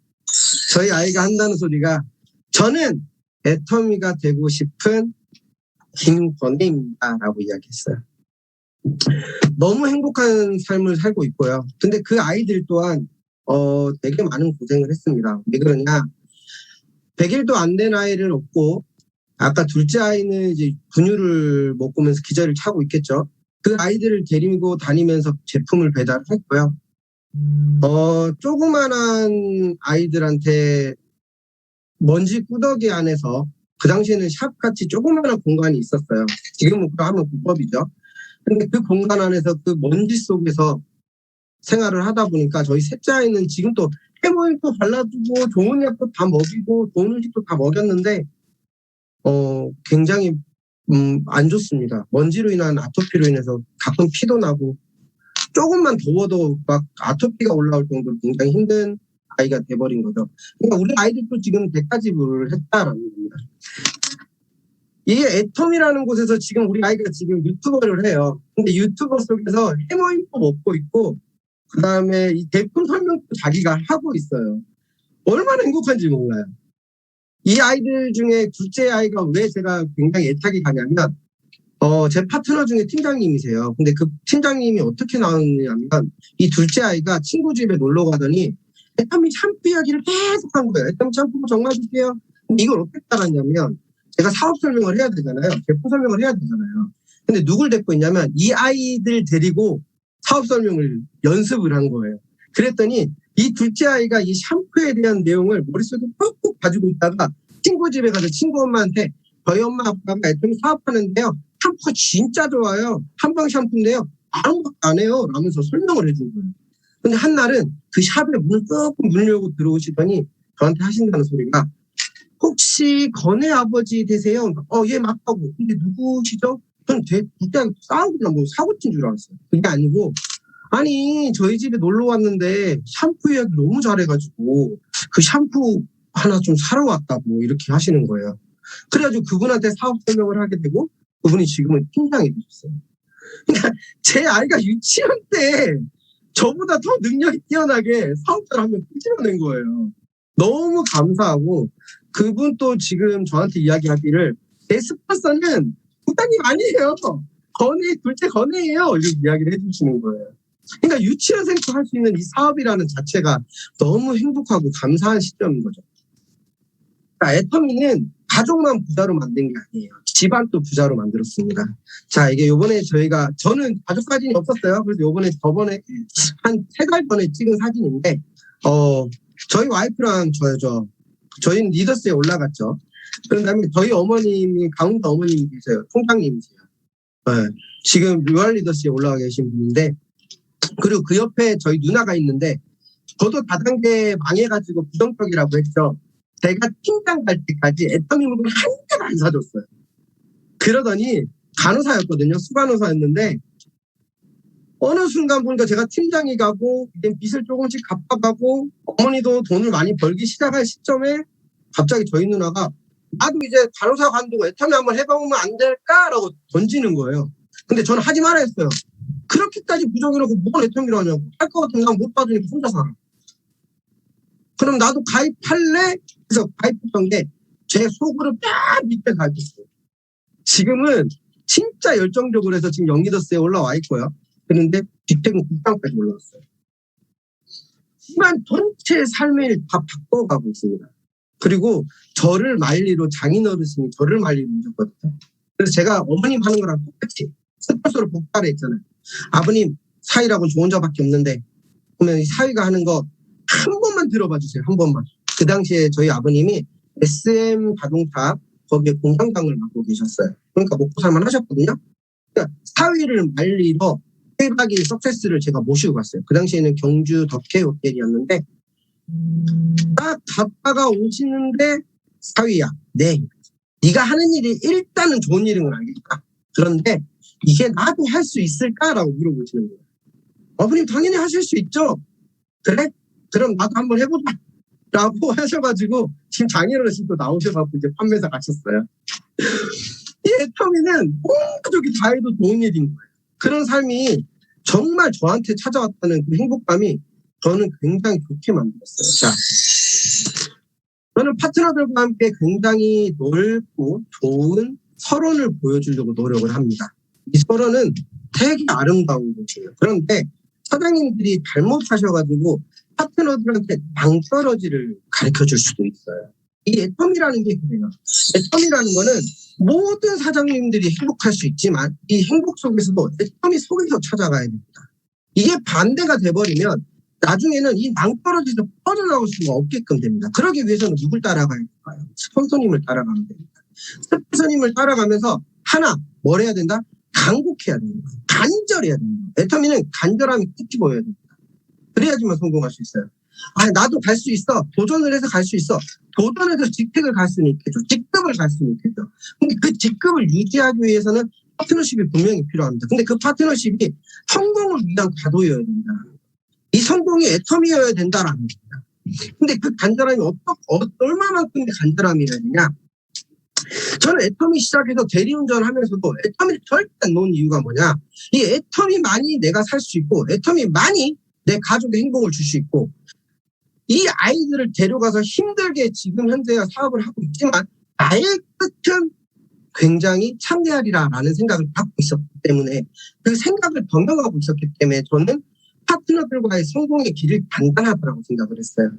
저희 아이가 한다는 소리가 저는 애터미가 되고 싶은 김권혜입니다라고 이야기했어요. 너무 행복한 삶을 살고 있고요. 근데 그 아이들 또한 되게 많은 고생을 했습니다. 왜 그러냐? 100일도 안 된 아이를 얻고 아까 둘째 아이는 이제 분유를 먹으면서 기저를 차고 있겠죠. 그 아이들을 데리고 다니면서 제품을 배달했고요. 조그만한 아이들한테 먼지 꾸덕이 안에서 그 당시에는 샵같이 조그만한 공간이 있었어요. 지금은 그거 하면 불법이죠. 근데 그 공간 안에서 그 먼지 속에서 생활을 하다 보니까 저희 셋째 아이는 지금 또 해모임도 발라주고 좋은 약도 다 먹이고 좋은 음식도 다 먹였는데 굉장히 안 좋습니다. 먼지로 인한 아토피로 인해서 가끔 피도 나고 조금만 더워도 막 아토피가 올라올 정도로 굉장히 힘든 아이가 돼버린 거죠. 그러니까 우리 아이들도 지금 백가지불을 했다라는 겁니다. 이 애텀이라는 곳에서 지금 우리 아이가 지금 유튜버를 해요. 근데 유튜버 속에서 해머인도 먹고 있고 그 다음에 이 제품 설명도 자기가 하고 있어요. 얼마나 행복한지 몰라요. 이 아이들 중에 둘째 아이가 왜 제가 굉장히 애착이 가냐면 제 파트너 중에 팀장님이세요. 근데 그 팀장님이 어떻게 나왔냐면 이 둘째 아이가 친구 집에 놀러 가더니 애터미 샴푸 이야기를 계속 한 거예요. 애터미 샴푸 정말 좋게요. 근데 이걸 어떻게 따랐냐면 제가 사업 설명을 해야 되잖아요. 제품 설명을 해야 되잖아요. 근데 누굴 데리고 있냐면 이 아이들 데리고 사업 설명을 연습을 한 거예요. 그랬더니 이 둘째 아이가 이 샴푸에 대한 내용을 머릿속에 꾹꾹 가지고 있다가 친구 집에 가서 친구 엄마한테 저희 엄마 아빠가 애터미 사업하는데요. 샴푸가 진짜 좋아요. 한방 샴푸인데요. 아무 것도 안 해요. 라면서 설명을 해준 거예요. 근데 한날은 그 샵에 문을 조금 열려고 들어오시더니 저한테 하신다는 소리가 혹시 건의 아버지 되세요? 예, 맞다고. 근데 누구시죠? 전 그때 싸우거나 뭐 사고친 줄 알았어요. 그게 아니고 아니 저희 집에 놀러 왔는데 샴푸 이야기 너무 잘해가지고 그 샴푸 하나 좀 사러 왔다고 이렇게 하시는 거예요. 그래가지고 그분한테 사업 설명을 하게 되고 그분이 지금은 팀장이 되셨어요. 그러니까 제 아이가 유치원 때 저보다 더 능력이 뛰어나게 사업자를 한 명 끄집어낸 거예요. 너무 감사하고 그분 또 지금 저한테 이야기하기를 제 스폰서는 부장님 아니에요. 둘째 건혜예요. 이렇게 이야기를 해주시는 거예요. 그러니까 유치원생도 할 수 있는 이 사업이라는 자체가 너무 행복하고 감사한 시점인 거죠. 그러니까 애터미는 가족만 부자로 만든 게 아니에요. 집안도 부자로 만들었습니다. 자, 이게 요번에 저는 가족 사진이 없었어요. 그래서 저번에 한 3달 전에 찍은 사진인데, 저희 와이프랑 저희는 리더스에 올라갔죠. 그런 다음에 저희 어머님이 강원도 어머님이 계세요. 총장님이세요. 네, 지금 류알 리더스에 올라가 계신 분인데, 그리고 그 옆에 저희 누나가 있는데, 저도 다단계 망해가지고 부정적이라고 했죠. 제가 팀장 갈 때까지 애터미 물건 한 개도 안 사줬어요. 그러더니 간호사였거든요. 수간호사였는데 어느 순간 보니까 제가 팀장이 가고 이제 빚을 조금씩 갚아가고 어머니도 돈을 많이 벌기 시작할 시점에 갑자기 저희 누나가 나도 이제 간호사 관두고 애터미 한번 해보면 안 될까라고 던지는 거예요. 근데 저는 하지 말아 했어요. 그렇게까지 부정이라고 뭘 애터미로 하냐고. 할 거 같으면 난 못 봐주니까 혼자 살아. 그럼 나도 가입할래? 그래서 가입했던 게 제 속으로 딱 밑에 가입했어요. 지금은 진짜 열정적으로 해서 지금 영리더스에 올라와 있고요. 그런데 뒷택은 국방까지 올라왔어요. 하지만 전체 삶을 다 바꿔가고 있습니다. 그리고 저를 말리로 장인어르신이 저를 말리로 오셨거든요. 그래서 제가 어머님 하는 거랑 똑같이 스포츠로 복사를 했잖아요. 아버님 사위라고 좋은 자밖에 없는데 그러면 사위가 하는 거 한 번만 들어봐 주세요. 한 번만. 그 당시에 저희 아버님이 SM 자동차 거기에 공장장을 맡고 계셨어요. 그러니까 먹고 살만 하셨거든요. 그러니까 사위를 말리러 1박 2일 석세스를 제가 모시고 갔어요. 그 당시에는 경주 덕혜 호텔이었는데 딱 갔다가 오시는데 사위야, 네, 네가 하는 일이 일단은 좋은 일인 건 알겠다. 그런데 이게 나도 할 수 있을까라고 물어보시는 거예요. 아버님 당연히 하실 수 있죠. 그래? 그럼 나도 한번 해보자. 라고 하셔가지고 지금 장인어르신도 나오셔가지고 이제 판매사 가셨어요. 이 애터미는 온 가족이 다 해도 좋은 일인 거예요. 그런 삶이 정말 저한테 찾아왔다는 그 행복감이 저는 굉장히 좋게 만들었어요. 자, 저는 파트너들과 함께 굉장히 넓고 좋은 서론을 보여주려고 노력을 합니다. 이 서론은 되게 아름다운 곳이에요. 그런데 사장님들이 잘못하셔가지고 파트너들한테 낭떠러지를 가르쳐줄 수도 있어요. 이 애터미라는 게 그래요. 애터미라는 거는 모든 사장님들이 행복할 수 있지만 이 행복 속에서도 애터미 속에서 찾아가야 됩니다. 이게 반대가 돼버리면 나중에는 이 낭떠러지에서 빠져나올 수가 없게끔 됩니다. 그러기 위해서는 누굴 따라가야 될까요? 스폰서님을 따라가면 됩니다. 스폰서님을 따라가면서 하나 뭘 해야 된다? 간곡해야 됩니다. 간절해야 됩니다. 애터미는 간절함이 끝이 보여야 됩니다. 그래야지만 성공할 수 있어요. 아, 나도 갈 수 있어. 도전을 해서 갈 수 있어. 도전해서 직책을 갈 수는 있겠죠. 직급을 갈 수는 있겠죠. 근데 그 직급을 유지하기 위해서는 파트너십이 분명히 필요합니다. 근데 그 파트너십이 성공을 위한 가도여야 된다는 거예요. 이 성공이 애터미여야 된다라는 겁니다. 근데 그 간절함이 얼마만큼의 간절함이어야 되냐? 저는 애터미 시작해서 대리운전 하면서도 애터미를 절대 안 놓은 이유가 뭐냐? 이 애터미만이 내가 살 수 있고 애터미만이 내 가족의 행복을 줄 수 있고 이 아이들을 데려가서 힘들게 지금 현재 사업을 하고 있지만 나의 끝은 굉장히 창대하리라라는 생각을 갖고 있었기 때문에 그 생각을 병행하고 있었기 때문에 저는 파트너들과의 성공의 길을 간단하다고 생각을 했어요.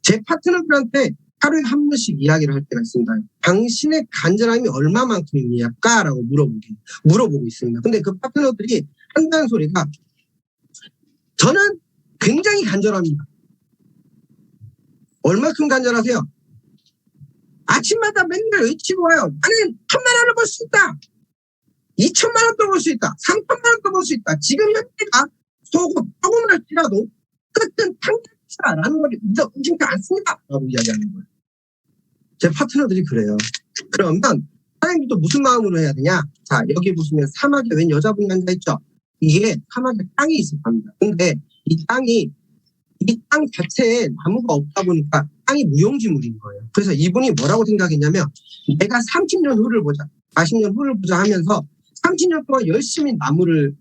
제 파트너들한테 하루에 한 번씩 이야기를 할 때가 있습니다. 당신의 간절함이 얼마만큼입니까? 라고 물어보고 있습니다. 근데 그 파트너들이 한다는 소리가 저는 굉장히 간절합니다. 얼마큼 간절하세요? 아침마다 맨날 외치고 와요. 나는 1,000만 원을 벌 수 있다. 2,000만 원도 벌 수 있다. 3,000만 원도 벌 수 있다. 지금 현재가 속옷 조금을 할지라도 끝은 탕탕치라라는 걸 의심치 않습니다. 라고 이야기하는 거예요. 제 파트너들이 그래요. 그러면 사장님이 또 무슨 마음으로 해야 되냐? 자, 여기 보시면 사막에 웬 여자분이 앉아있죠? 이게 사막에 땅이 있을 겁니다. 근데 이 땅 자체에 나무가 없다 보니까 땅이 무용지물인 거예요. 그래서 이분이 뭐라고 생각했냐면 내가 30년 후를 보자, 40년 후를 보자 하면서 30년 동안 열심히 나무를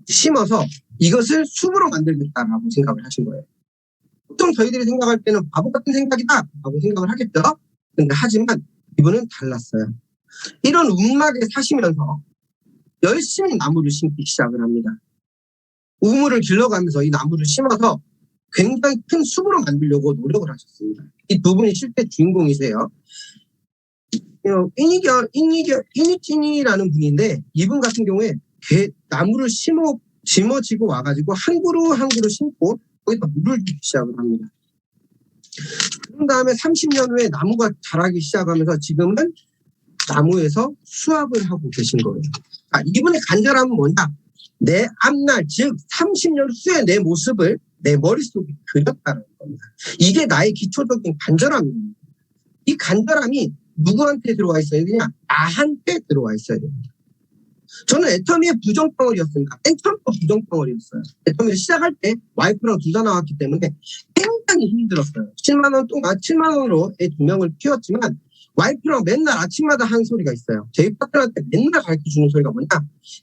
심어서 이것을 숲으로 만들겠다라고 생각을 하신 거예요. 보통 저희들이 생각할 때는 바보 같은 생각이다 라고 생각을 하겠죠. 근데 하지만 이분은 달랐어요. 이런 움막에 사시면서 열심히 나무를 심기 시작을 합니다. 우물을 길러가면서 이 나무를 심어서 굉장히 큰 숲으로 만들려고 노력을 하셨습니다. 이 두 분이 실제 주인공이세요. 이니찌니라는 분인데 이분 같은 경우에 나무를 심어지고 와가지고 한 그루 한 그루 심고 거기다 물을 주기 시작을 합니다. 그런 다음에 30년 후에 나무가 자라기 시작하면서 지금은 나무에서 수확을 하고 계신 거예요. 이분의 간절함은 뭐냐? 내 앞날, 즉 30년 후에 내 모습을 내 머릿속에 그렸다는 겁니다. 이게 나의 기초적인 간절함입니다. 이 간절함이 누구한테 들어와 있어야 되냐? 나한테 들어와 있어야 됩니다. 저는 애터미의 부정덩어리였습니다. 맨 처음부터 부정덩어리였어요. 애터미를 시작할 때 와이프랑 둘 다 나왔기 때문에 굉장히 힘들었어요. 7만 원으로 애 2명을 키웠지만 와이프랑 맨날 아침마다 하는 소리가 있어요. 저희 파트너한테 맨날 가르쳐주는 소리가 뭐냐?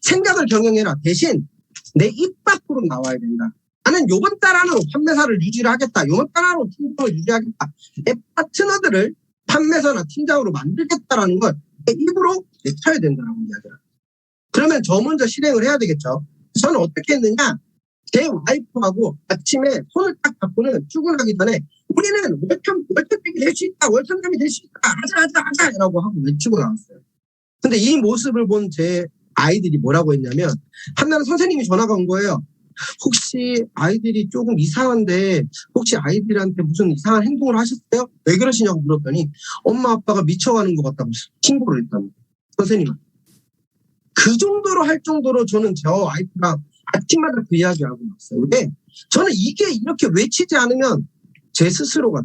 생각을 경영해라. 대신 내 입 밖으로 나와야 된다. 나는 요번 달 안으로 판매사를 유지를 하겠다. 요번 달 안으로 팀장을 유지하겠다. 내 파트너들을 판매사나 팀장으로 만들겠다라는 걸 내 입으로 내쳐야 된다라고 이야기를 합니다. 그러면 저 먼저 실행을 해야 되겠죠. 저는 어떻게 했느냐? 제 와이프하고 아침에 손을 딱 잡고는 출근하기 전에 우리는 월천백이 될 수 있다. 월천남이 될 수 있다. 하자 라고 하고 외치고 나왔어요. 근데 이 모습을 본 제 아이들이 뭐라고 했냐면 한나는 선생님이 전화가 온 거예요. 혹시 아이들이 조금 이상한데 혹시 아이들한테 무슨 이상한 행동을 하셨어요? 왜 그러시냐고 물었더니 엄마 아빠가 미쳐가는 것 같다고 신고를 했답니다. 선생님한테. 그 정도로 할 정도로 저는 저 와이프랑 아침마다 그 이야기하고 있어요. 왜? 저는 이게 이렇게 외치지 않으면 제 스스로가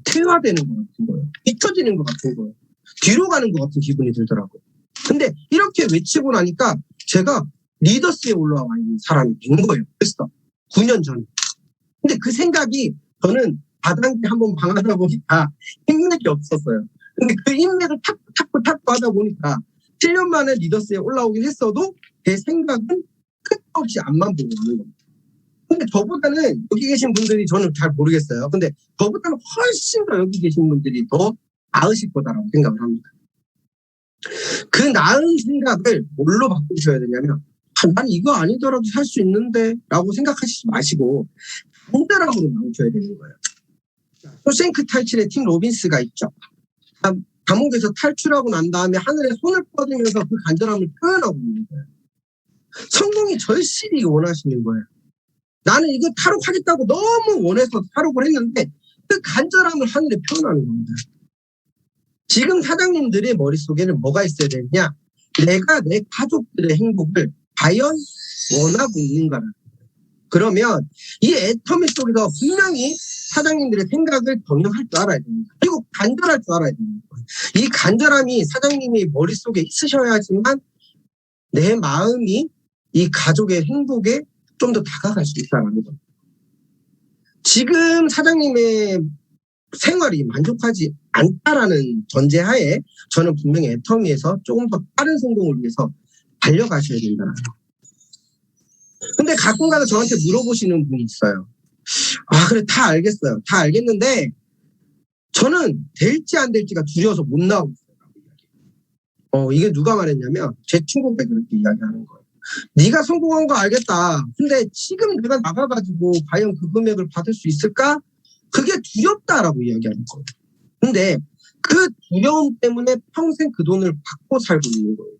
퇴화되는 것 같은 거예요. 잊혀지는 것 같은 거예요. 뒤로 가는 것 같은 기분이 들더라고요. 근데 이렇게 외치고 나니까 제가 리더스에 올라와 있는 사람이 된 거예요. 벌써 9년 전에. 근데 그 생각이 저는 바닥에 한번 방하다 보니까 인맥이 없었어요. 근데 그 인맥을 탁구 하다 보니까 7년 만에 리더스에 올라오긴 했어도 제 생각은 끝없이 앞만 보고 있는 겁니다. 근데 저보다는 여기 계신 분들이 저는 잘 모르겠어요. 근데 저보다는 훨씬 더 여기 계신 분들이 더 나으실 거다라고 생각을 합니다. 그 나은 생각을 뭘로 바꾸셔야 되냐면 난 이거 아니더라도 살 수 있는데 라고 생각하시지 마시고 간절함으로 나오셔야 되는 거예요. 쇼생크 탈출의 팀 로빈스가 있죠. 감옥에서 탈출하고 난 다음에 하늘에 손을 뻗으면서 그 간절함을 표현하고 있는 거예요. 성공이 절실히 원하시는 거예요. 나는 이거 탈옥하겠다고 너무 원해서 탈옥을 했는데 그 간절함을 하늘에 표현하는 겁니다. 지금 사장님들의 머릿속에는 뭐가 있어야 되느냐? 내가 내 가족들의 행복을 과연 원하고 있는가를. 그러면 이 애터미 속에서 분명히 사장님들의 생각을 경영할 줄 알아야 됩니다. 그리고 간절할 줄 알아야 됩니다. 이 간절함이 사장님이 머릿속에 있으셔야지만 내 마음이 이 가족의 행복에 좀 더 다가갈 수 있다는 겁니다. 지금 사장님의 생활이 만족하지 않다라는 전제하에 저는 분명히 애터미에서 조금 더 빠른 성공을 위해서 달려가셔야 된다는 거예요. 근데 가끔 가다 저한테 물어보시는 분이 있어요. 그래, 다 알겠어요. 다 알겠는데 저는 될지 안 될지가 두려워서 못 나오고 있어요. 이게 누가 말했냐면 제 친구가 그렇게 이야기하는 거예요. 네가 성공한 거 알겠다. 근데 지금 내가 나가가지고 과연 그 금액을 받을 수 있을까? 그게 두렵다라고 이야기하는 거예요. 근데 그 두려움 때문에 평생 그 돈을 받고 살고 있는 거예요.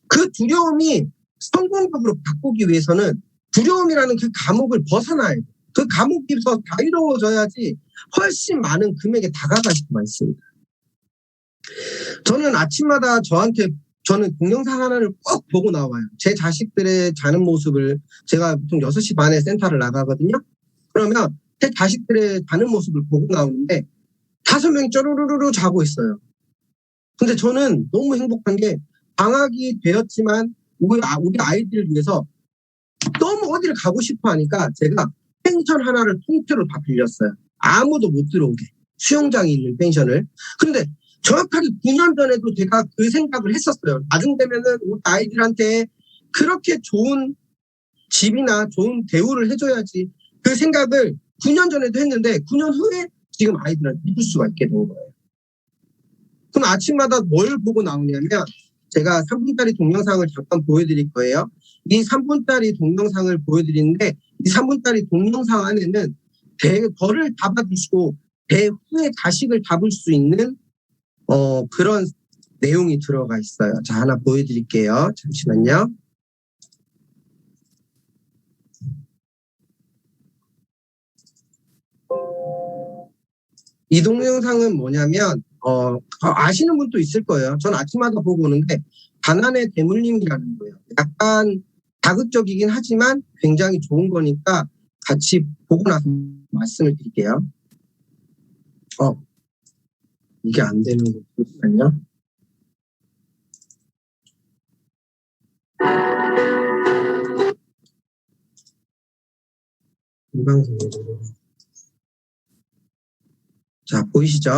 그 두려움이 성공적으로 바꾸기 위해서는 두려움이라는 그 감옥을 벗어나야 돼요. 그 감옥에서 자유로워져야지 훨씬 많은 금액에 다가갈 수가 있습니다. 저는 아침마다 저는 동영상 하나를 꼭 보고 나와요. 제 자식들의 자는 모습을 제가 보통 6시 반에 센터를 나가거든요. 그러면 제 자식들의 자는 모습을 보고 나오는데 5명이 쪼르르르 자고 있어요. 근데 저는 너무 행복한 게 방학이 되었지만 우리 아이들을 위해서 너무 어디를 가고 싶어 하니까 제가 펜션 하나를 통째로 다 빌렸어요. 아무도 못 들어오게. 수영장이 있는 펜션을. 근데 정확하게 9년 전에도 제가 그 생각을 했었어요. 나중 되면은 우리 아이들한테 그렇게 좋은 집이나 좋은 대우를 해줘야지. 그 생각을 9년 전에도 했는데 9년 후에 지금 아이들한테 해줄 수가 있게 된 거예요. 그럼 아침마다 뭘 보고 나오냐면 제가 3분짜리 동영상을 잠깐 보여드릴 거예요. 이 3분짜리 동영상을 보여드리는데 이 3분짜리 동영상 안에는 벌을 잡아주시고 배후에 자식을 잡을 수 있는 그런 내용이 들어가 있어요. 자, 하나 보여드릴게요. 잠시만요. 이 동영상은 뭐냐면 아시는 분도 있을 거예요. 전 아침마다 보고 오는데 가난의 대물림이라는 거예요. 약간 자극적이긴 하지만 굉장히 좋은 거니까 같이 보고 나서 말씀을 드릴게요. 이게 안 되는 거 잠시만요. 금방송으로. 자, 보이시죠?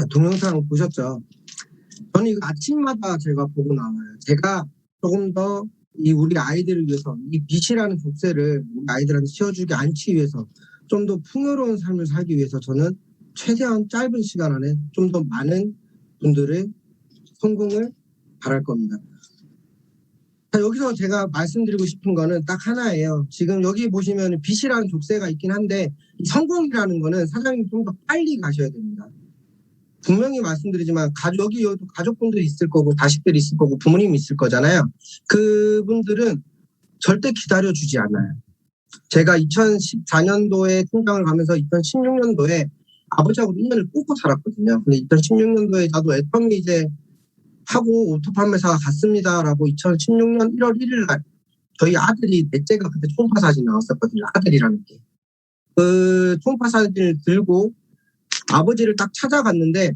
자, 동영상 보셨죠? 저는 이거 아침마다 제가 보고 나와요. 제가 조금 더 이 우리 아이들을 위해서 이 빛이라는 족쇄를 우리 아이들한테 씌워주지 않기 위해서 좀 더 풍요로운 삶을 살기 위해서 저는 최대한 짧은 시간 안에 좀 더 많은 분들의 성공을 바랄 겁니다. 자, 여기서 제가 말씀드리고 싶은 거는 딱 하나예요. 지금 여기 보시면 빛이라는 족쇄가 있긴 한데 이 성공이라는 거는 사장님 좀 더 빨리 가셔야 됩니다. 분명히 말씀드리지만 여기 가족분들이 있을 거고 자식들이 있을 거고 부모님이 있을 거잖아요. 그분들은 절대 기다려주지 않아요. 제가 2014년도에 팀장을 가면서 2016년도에 아버지하고 1년을 끊고 살았거든요. 근데 2016년도에 나도 애터미 이제 하고 오토 판매사가 갔습니다라고 2016년 1월 1일 날 저희 아들이 넷째가 그때 초음파 사진 나왔었거든요. 아들이라는 게. 그 초음파 사진을 들고 아버지를 딱 찾아갔는데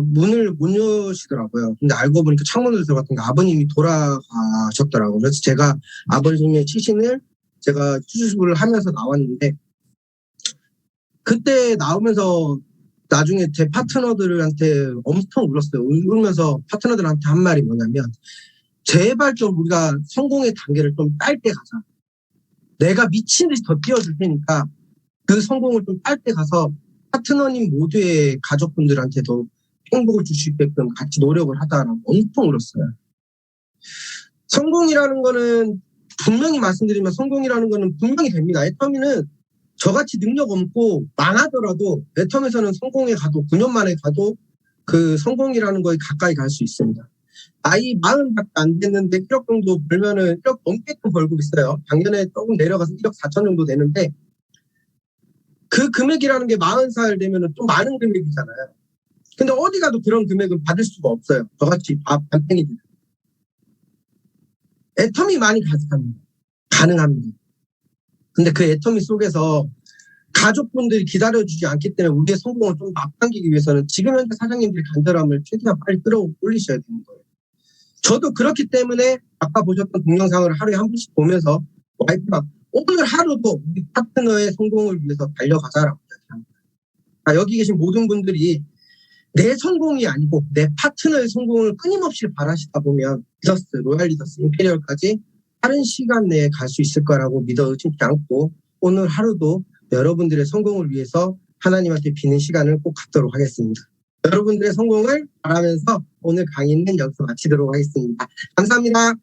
문을 못 여시더라고요. 근데 알고 보니까 창문으로 들어갔던 아버님이 돌아가셨더라고요. 그래서 제가 아버님의 시신을 제가 수술을 하면서 나왔는데 그때 나오면서 나중에 제 파트너들한테 엄청 울었어요. 울면서 파트너들한테 한 말이 뭐냐면 제발 좀 우리가 성공의 단계를 좀 짧게 가자. 내가 미친 듯이 더 뛰어줄 테니까 그 성공을 좀 짧게 가서 파트너님 모두의 가족분들한테도 행복을 줄 수 있게끔 같이 노력을 하다라고 엄청 울었어요. 성공이라는 거는 분명히 말씀드리면 성공이라는 거는 분명히 됩니다. 애터미는 저같이 능력 없고 망하더라도 애텀에서는 성공에 가도 9년 만에 가도 그 성공이라는 거에 가까이 갈 수 있습니다. 나이 40밖에 안 됐는데 1억 정도 벌면은 1억 넘게끔 벌고 있어요. 작년에 조금 내려가서 1억 4천 정도 되는데 그 금액이라는 게 40살 되면은 좀 많은 금액이잖아요. 근데 어디 가도 그런 금액은 받을 수가 없어요. 저같이 반팽이들. 애텀이 많이 가능합니다. 근데 그 애터미 속에서 가족분들이 기다려주지 않기 때문에 우리의 성공을 좀 앞당기기 위해서는 지금 현재 사장님들의 간절함을 최대한 빨리 끌어올리셔야 되는 거예요. 저도 그렇기 때문에 아까 보셨던 동영상을 하루에 한 번씩 보면서 와이프가 오늘 하루도 우리 파트너의 성공을 위해서 달려가자라고 이야기합니다. 여기 계신 모든 분들이 내 성공이 아니고 내 파트너의 성공을 끊임없이 바라시다 보면 리더스, 로얄 리더스, 임페리얼까지 빠른 시간 내에 갈 수 있을 거라고 믿어 의심치 않고 오늘 하루도 여러분들의 성공을 위해서 하나님한테 비는 시간을 꼭 갖도록 하겠습니다. 여러분들의 성공을 바라면서 오늘 강의는 여기서 마치도록 하겠습니다. 감사합니다.